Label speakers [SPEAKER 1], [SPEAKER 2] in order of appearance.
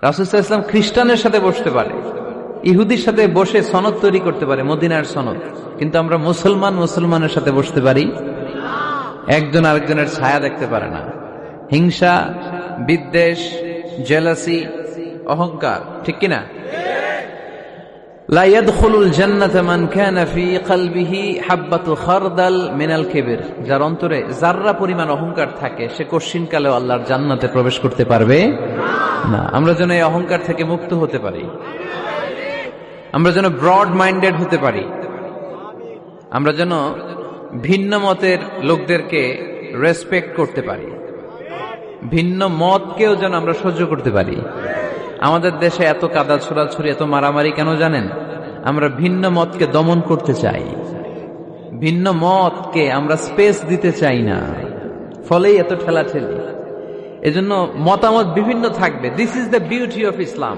[SPEAKER 1] রাসূল সাল্লাল্লাহু আলাইহি ওয়াসাল্লাম খ্রিস্টানের সাথে বসতে পারে, ইহুদির সাথে বসে সনদ তৈরি করতে পারে, মদিনার সনদ। কিন্তু আমরা মুসলমানের সাথে বসতে পারি, একজন আরেকজনের ছায়া দেখতে পারে না। হিংসা, বিদ্বেষ, জেলাসি, অহংকার, ঠিক কিনা? লা ইয়াদখুলুল জান্নাতা মান কানা ফি কলবিহি হাববাতু খারদাল মিনাল কিবর, যার অন্তরে যাররা পরিমাণ অহংকার থাকে সে কশিনকালেও আল্লাহর জান্নাতে প্রবেশ করতে পারবে না। আমরা যেন এই অহংকার থেকে মুক্ত হতে পারি, আমরা যেন ব্রড মাইন্ডেড হতে পারি, আমরা যেন ভিন্ন মতের লোকদেরকে রেসপেক্ট করতে পারি, ভিন্ন মতকেও যেন আমরা সহ্য করতে পারি। আমাদের দেশে এত কাদা ছোড়াছুড়ি, এত মারামারি কেন জানেন? আমরা ভিন্ন মতকে দমন করতে চাই, ভিন্ন মতকে আমরা স্পেস দিতে চাই না, ফলেই এত ঠেলাঠেলি। এজন্য মতামত বিভিন্ন থাকবে। This is the beauty of Islam.